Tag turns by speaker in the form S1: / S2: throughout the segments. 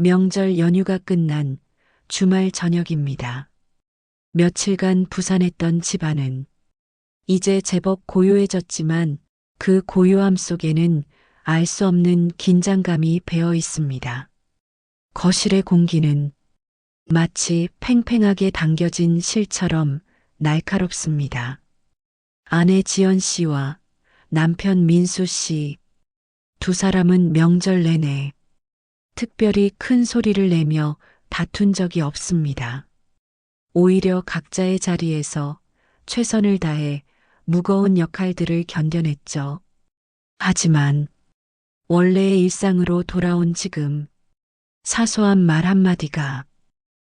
S1: 명절 연휴가 끝난 주말 저녁입니다. 며칠간 부산했던 집안은 이제 제법 고요해졌지만 그 고요함 속에는 알 수 없는 긴장감이 배어 있습니다. 거실의 공기는 마치 팽팽하게 당겨진 실처럼 날카롭습니다. 아내 지연 씨와 남편 민수 씨, 두 사람은 명절 내내 특별히 큰 소리를 내며 다툰 적이 없습니다. 오히려 각자의 자리에서 최선을 다해 무거운 역할들을 견뎌냈죠. 하지만 원래의 일상으로 돌아온 지금 사소한 말 한마디가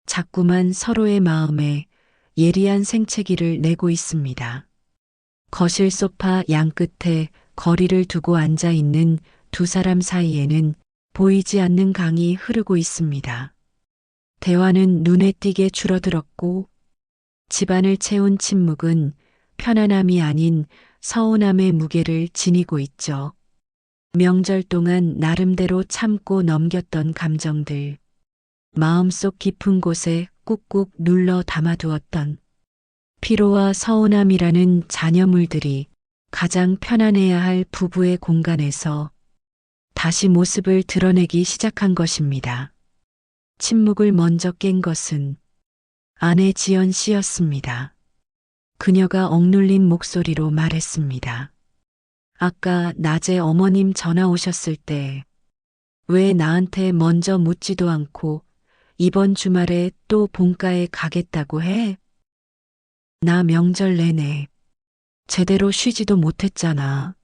S1: 자꾸만 서로의 마음에 예리한 생채기를 내고 있습니다. 거실 소파 양끝에 거리를 두고 앉아 있는 두 사람 사이에는 보이지 않는 강이 흐르고 있습니다. 대화는 눈에 띄게 줄어들었고 집안을 채운 침묵은 편안함이 아닌 서운함의 무게를 지니고 있죠. 명절 동안 나름대로 참고 넘겼던 감정들, 마음속 깊은 곳에 꾹꾹 눌러 담아두었던 피로와 서운함이라는 잔여물들이 가장 편안해야 할 부부의 공간에서 다시 모습을 드러내기 시작한 것입니다. 침묵을 먼저 깬 것은 아내 지연 씨였습니다. 그녀가 억눌린 목소리로 말했습니다. 아까 낮에 어머님 전화 오셨을 때 왜 나한테 먼저 묻지도 않고 이번 주말에 또 본가에 가겠다고 해? 나 명절 내내 제대로 쉬지도 못했잖아.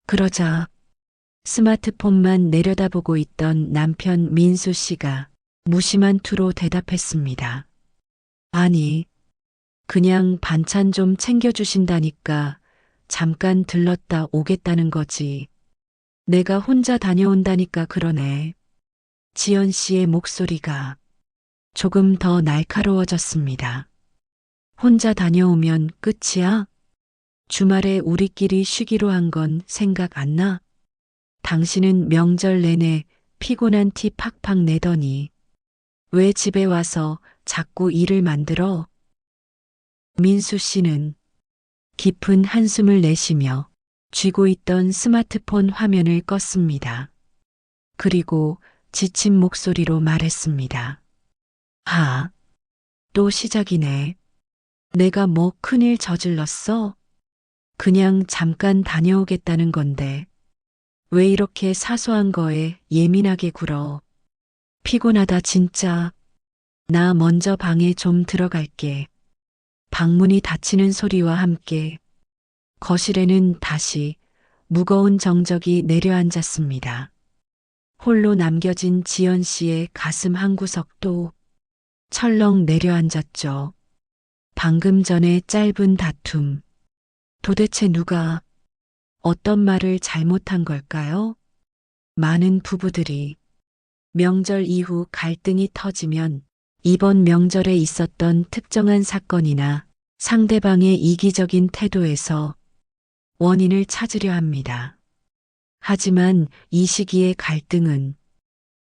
S1: 그러자 스마트폰만 내려다보고 있던 남편 민수 씨가 무심한 투로 대답했습니다. 아니, 그냥 반찬 좀 챙겨주신다니까 잠깐 들렀다 오겠다는 거지. 내가 혼자 다녀온다니까 그러네. 지연 씨의 목소리가 조금 더 날카로워졌습니다. 혼자 다녀오면 끝이야? 주말에 우리끼리 쉬기로 한 건 생각 안 나? 당신은 명절 내내 피곤한 티 팍팍 내더니 왜 집에 와서 자꾸 일을 만들어? 민수 씨는 깊은 한숨을 내쉬며 쥐고 있던 스마트폰 화면을 껐습니다. 그리고 지친 목소리로 말했습니다. 아, 또 시작이네. 내가 뭐 큰일 저질렀어? 그냥 잠깐 다녀오겠다는 건데 왜 이렇게 사소한 거에 예민하게 굴어? 피곤하다 진짜. 나 먼저 방에 좀 들어갈게. 방문이 닫히는 소리와 함께 거실에는 다시 무거운 정적이 내려앉았습니다. 홀로 남겨진 지연 씨의 가슴 한구석도 철렁 내려앉았죠. 방금 전에 짧은 다툼. 도대체 누가 어떤 말을 잘못한 걸까요? 많은 부부들이 명절 이후 갈등이 터지면 이번 명절에 있었던 특정한 사건이나 상대방의 이기적인 태도에서 원인을 찾으려 합니다. 하지만 이 시기의 갈등은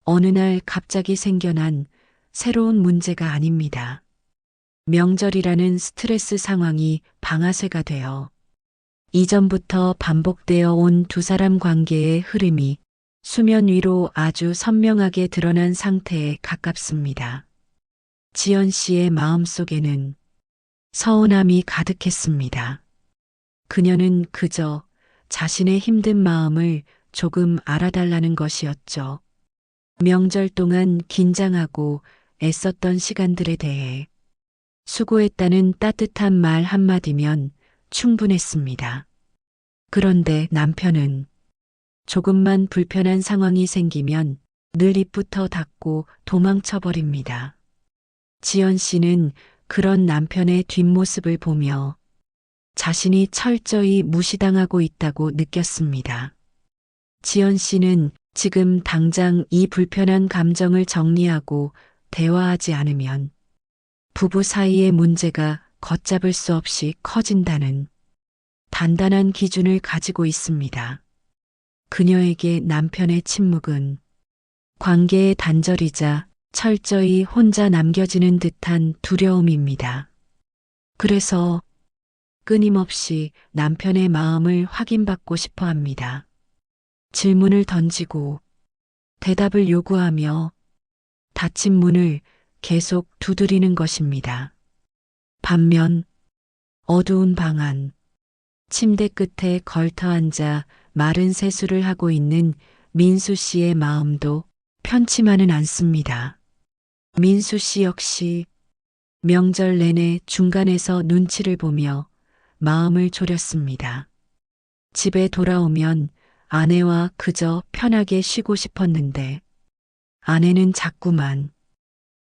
S1: 어느 날 갑자기 생겨난 새로운 문제가 아닙니다. 명절이라는 스트레스 상황이 방아쇠가 되어 이전부터 반복되어 온 두 사람 관계의 흐름이 수면 위로 아주 선명하게 드러난 상태에 가깝습니다. 지연 씨의 마음속에는 서운함이 가득했습니다. 그녀는 그저 자신의 힘든 마음을 조금 알아달라는 것이었죠. 명절 동안 긴장하고 애썼던 시간들에 대해 수고했다는 따뜻한 말 한마디면 충분했습니다. 그런데 남편은 조금만 불편한 상황이 생기면 늘 입부터 닫고 도망쳐버립니다. 지연 씨는 그런 남편의 뒷모습을 보며 자신이 철저히 무시당하고 있다고 느꼈습니다. 지연 씨는 지금 당장 이 불편한 감정을 정리하고 대화하지 않으면 부부 사이의 문제가 걷잡을 수 없이 커진다는 단단한 기준을 가지고 있습니다. 그녀에게 남편의 침묵은 관계의 단절이자 철저히 혼자 남겨지는 듯한 두려움입니다. 그래서 끊임없이 남편의 마음을 확인받고 싶어 합니다. 질문을 던지고 대답을 요구하며 닫힌 문을 계속 두드리는 것입니다. 반면 어두운 방 안, 침대 끝에 걸터 앉아 마른 세수를 하고 있는 민수 씨의 마음도 편치만은 않습니다. 민수 씨 역시 명절 내내 중간에서 눈치를 보며 마음을 졸였습니다. 집에 돌아오면 아내와 그저 편하게 쉬고 싶었는데 아내는 자꾸만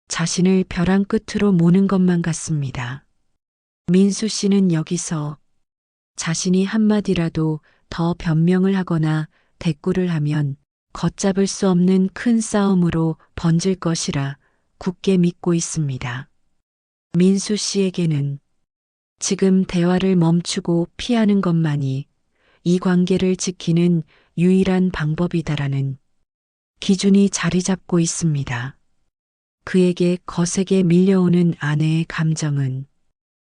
S1: 자신을 벼랑 끝으로 모는 것만 같습니다. 민수 씨는 여기서 자신이 한마디라도 더 변명을 하거나 대꾸를 하면 걷잡을 수 없는 큰 싸움으로 번질 것이라 굳게 믿고 있습니다. 민수 씨에게는 지금 대화를 멈추고 피하는 것만이 이 관계를 지키는 유일한 방법이다라는 기준이 자리 잡고 있습니다. 그에게 거세게 밀려오는 아내의 감정은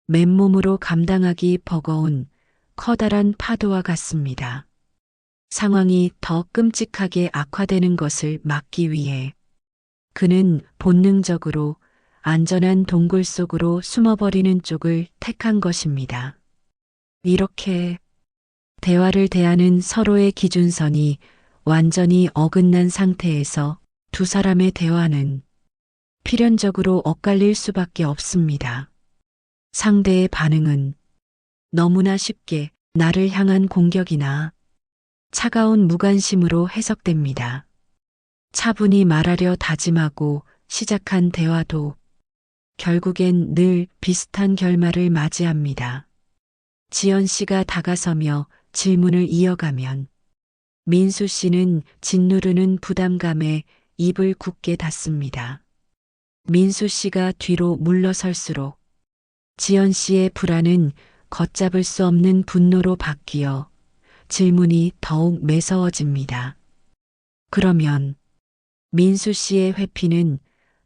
S1: 맨몸으로 감당하기 버거운 커다란 파도와 같습니다. 상황이 더 끔찍하게 악화되는 것을 막기 위해 그는 본능적으로 안전한 동굴 속으로 숨어버리는 쪽을 택한 것입니다. 이렇게 대화를 대하는 서로의 기준선이 완전히 어긋난 상태에서 두 사람의 대화는 필연적으로 엇갈릴 수밖에 없습니다. 상대의 반응은 너무나 쉽게 나를 향한 공격이나 차가운 무관심으로 해석됩니다. 차분히 말하려 다짐하고 시작한 대화도 결국엔 늘 비슷한 결말을 맞이합니다. 지연 씨가 다가서며 질문을 이어가면 민수 씨는 짓누르는 부담감에 입을 굳게 닫습니다. 민수 씨가 뒤로 물러설수록 지연 씨의 불안은 걷잡을 수 없는 분노로 바뀌어 질문이 더욱 매서워집니다. 그러면 민수 씨의 회피는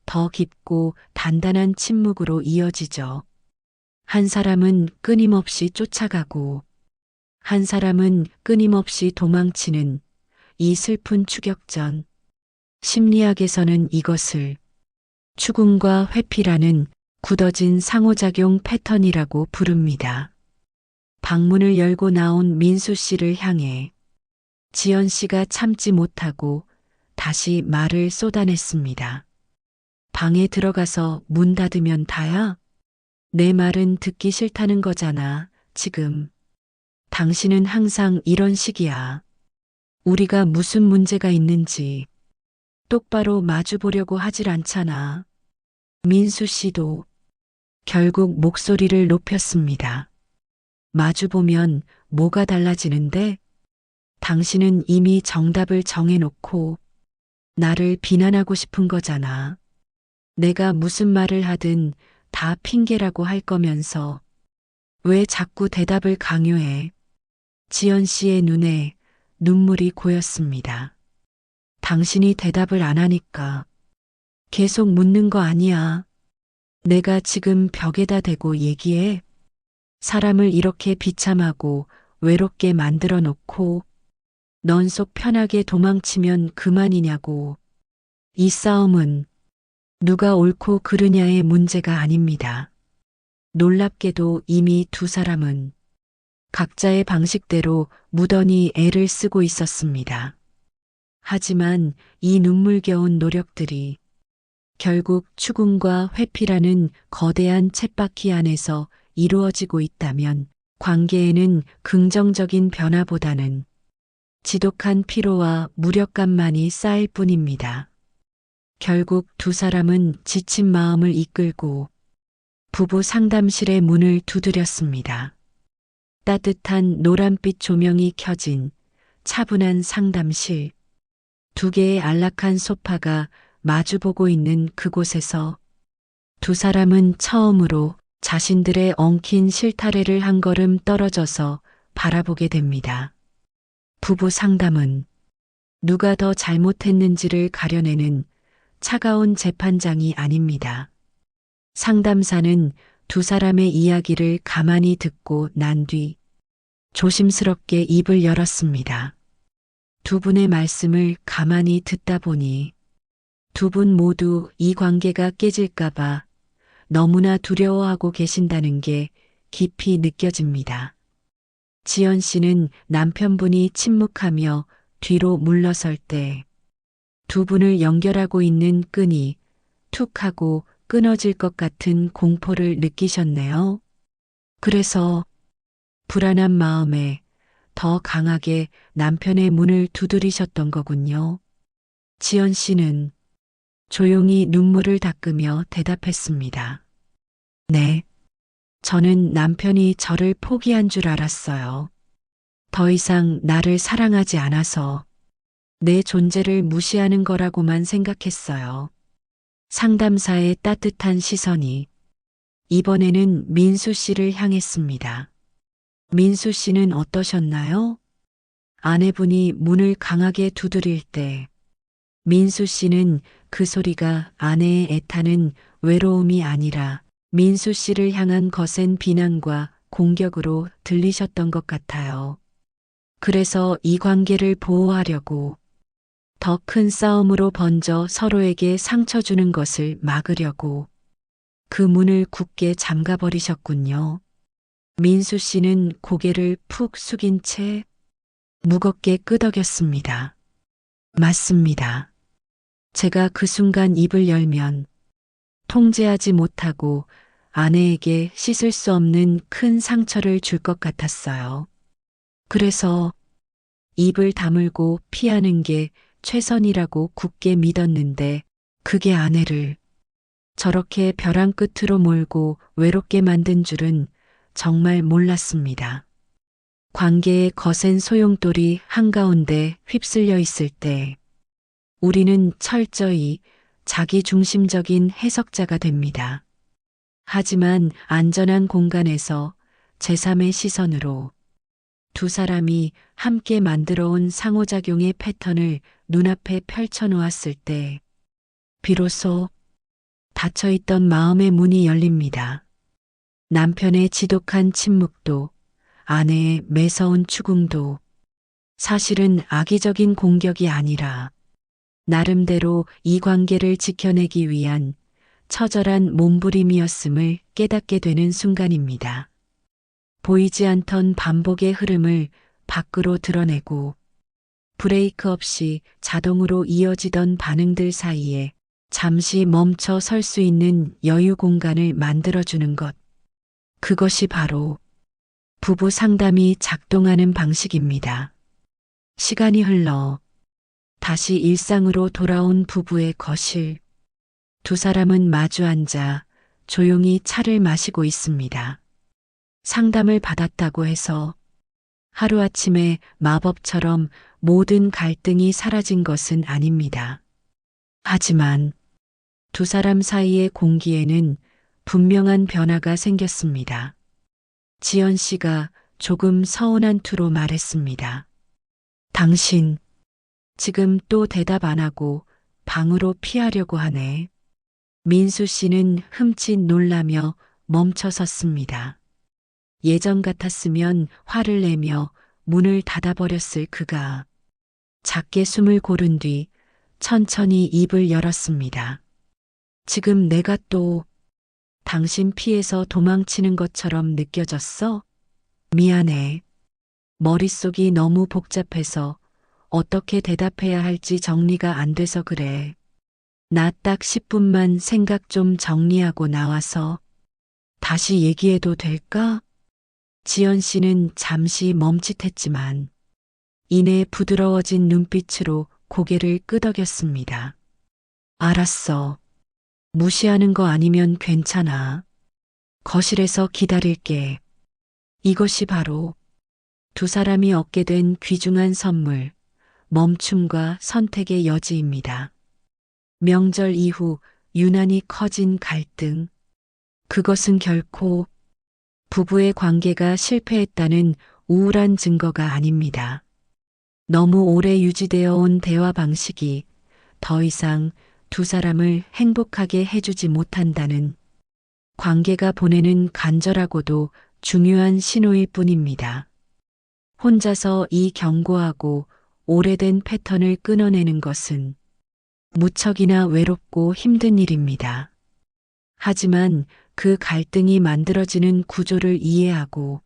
S1: 더 깊고 단단한 침묵으로 이어지죠. 한 사람은 끊임없이 쫓아가고 한 사람은 끊임없이 도망치는 이 슬픈 추격전. 심리학에서는 이것을 추궁과 회피라는 굳어진 상호작용 패턴이라고 부릅니다. 방문을 열고 나온 민수 씨를 향해 지연 씨가 참지 못하고 다시 말을 쏟아냈습니다. 방에 들어가서 문 닫으면 다야? 내 말은 듣기 싫다는 거잖아, 지금. 당신은 항상 이런 식이야. 우리가 무슨 문제가 있는지 똑바로 마주보려고 하질 않잖아. 민수 씨도 결국 목소리를 높였습니다. 마주보면 뭐가 달라지는데? 당신은 이미 정답을 정해놓고 나를 비난하고 싶은 거잖아. 내가 무슨 말을 하든 다 핑계라고 할 거면서 왜 자꾸 대답을 강요해? 지연 씨의 눈에 눈물이 고였습니다. 당신이 대답을 안 하니까 계속 묻는 거 아니야. 내가 지금 벽에다 대고 얘기해. 사람을 이렇게 비참하고 외롭게 만들어 놓고 넌 속 편하게 도망치면 그만이냐고. 이 싸움은 누가 옳고 그르냐의 문제가 아닙니다. 놀랍게도 이미 두 사람은 각자의 방식대로 무던히 애를 쓰고 있었습니다. 하지만 이 눈물겨운 노력들이 결국 추궁과 회피라는 거대한 쳇바퀴 안에서 이루어지고 있다면 관계에는 긍정적인 변화보다는 지독한 피로와 무력감만이 쌓일 뿐입니다. 결국 두 사람은 지친 마음을 이끌고 부부 상담실의 문을 두드렸습니다. 따뜻한 노란빛 조명이 켜진 차분한 상담실. 두 개의 안락한 소파가 마주보고 있는 그곳에서 두 사람은 처음으로 자신들의 엉킨 실타래를 한 걸음 떨어져서 바라보게 됩니다. 부부 상담은 누가 더 잘못했는지를 가려내는 차가운 재판장이 아닙니다. 상담사는 두 사람의 이야기를 가만히 듣고 난 뒤 조심스럽게 입을 열었습니다. 두 분의 말씀을 가만히 듣다 보니 두 분 모두 이 관계가 깨질까봐 너무나 두려워하고 계신다는 게 깊이 느껴집니다. 지연 씨는 남편분이 침묵하며 뒤로 물러설 때 두 분을 연결하고 있는 끈이 툭 하고 끊어질 것 같은 공포를 느끼셨네요. 그래서 불안한 마음에 더 강하게 남편의 문을 두드리셨던 거군요. 지연 씨는 조용히 눈물을 닦으며 대답했습니다. 네, 저는 남편이 저를 포기한 줄 알았어요. 더 이상 나를 사랑하지 않아서 내 존재를 무시하는 거라고만 생각했어요. 상담사의 따뜻한 시선이 이번에는 민수 씨를 향했습니다. 민수 씨는 어떠셨나요? 아내분이 문을 강하게 두드릴 때 민수 씨는 그 소리가 아내의 애타는 외로움이 아니라 민수 씨를 향한 거센 비난과 공격으로 들리셨던 것 같아요. 그래서 이 관계를 보호하려고 더 큰 싸움으로 번져 서로에게 상처 주는 것을 막으려고 그 문을 굳게 잠가버리셨군요. 민수 씨는 고개를 푹 숙인 채 무겁게 끄덕였습니다. 맞습니다. 제가 그 순간 입을 열면 통제하지 못하고 아내에게 씻을 수 없는 큰 상처를 줄 것 같았어요. 그래서 입을 다물고 피하는 게 최선이라고 굳게 믿었는데 그게 아내를 저렇게 벼랑 끝으로 몰고 외롭게 만든 줄은 정말 몰랐습니다. 관계의 거센 소용돌이 한가운데 휩쓸려 있을 때 우리는 철저히 자기중심적인 해석자가 됩니다. 하지만 안전한 공간에서 제3의 시선으로 두 사람이 함께 만들어온 상호작용의 패턴을 눈앞에 펼쳐놓았을 때 비로소 닫혀있던 마음의 문이 열립니다. 남편의 지독한 침묵도 아내의 매서운 추궁도 사실은 악의적인 공격이 아니라 나름대로 이 관계를 지켜내기 위한 처절한 몸부림이었음을 깨닫게 되는 순간입니다. 보이지 않던 반복의 흐름을 밖으로 드러내고 브레이크 없이 자동으로 이어지던 반응들 사이에 잠시 멈춰 설 수 있는 여유 공간을 만들어주는 것. 그것이 바로 부부 상담이 작동하는 방식입니다. 시간이 흘러 다시 일상으로 돌아온 부부의 거실. 두 사람은 마주 앉아 조용히 차를 마시고 있습니다. 상담을 받았다고 해서 하루아침에 마법처럼 모든 갈등이 사라진 것은 아닙니다. 하지만 두 사람 사이의 공기에는 분명한 변화가 생겼습니다. 지연 씨가 조금 서운한 투로 말했습니다. 당신, 지금 또 대답 안 하고 방으로 피하려고 하네. 민수 씨는 흠칫 놀라며 멈춰 섰습니다. 예전 같았으면 화를 내며 문을 닫아버렸을 그가 작게 숨을 고른 뒤 천천히 입을 열었습니다. 지금 내가 또 당신 피해서 도망치는 것처럼 느껴졌어? 미안해. 머릿속이 너무 복잡해서 어떻게 대답해야 할지 정리가 안 돼서 그래. 나 딱 10분만 생각 좀 정리하고 나와서 다시 얘기해도 될까? 지연 씨는 잠시 멈칫했지만 이내 부드러워진 눈빛으로 고개를 끄덕였습니다. 알았어. 무시하는 거 아니면 괜찮아. 거실에서 기다릴게. 이것이 바로 두 사람이 얻게 된 귀중한 선물, 멈춤과 선택의 여지입니다. 명절 이후 유난히 커진 갈등. 그것은 결코 부부의 관계가 실패했다는 우울한 증거가 아닙니다. 너무 오래 유지되어 온 대화 방식이 더 이상 두 사람을 행복하게 해주지 못한다는 관계가 보내는 간절하고도 중요한 신호일 뿐입니다. 혼자서 이 견고하고 오래된 패턴을 끊어내는 것은 무척이나 외롭고 힘든 일입니다. 하지만 그 갈등이 만들어지는 구조를 이해하고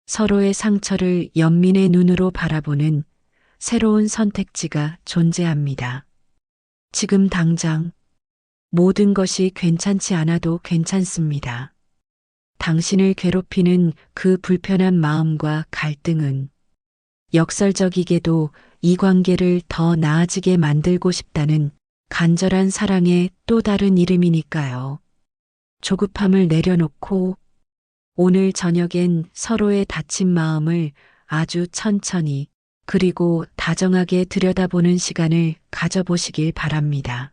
S1: 서로의 상처를 연민의 눈으로 바라보는 새로운 선택지가 존재합니다. 지금 당장 모든 것이 괜찮지 않아도 괜찮습니다. 당신을 괴롭히는 그 불편한 마음과 갈등은 역설적이게도 이 관계를 더 나아지게 만들고 싶다는 간절한 사랑의 또 다른 이름이니까요. 조급함을 내려놓고 오늘 저녁엔 서로의 다친 마음을 아주 천천히 그리고 다정하게 들여다보는 시간을 가져보시길 바랍니다.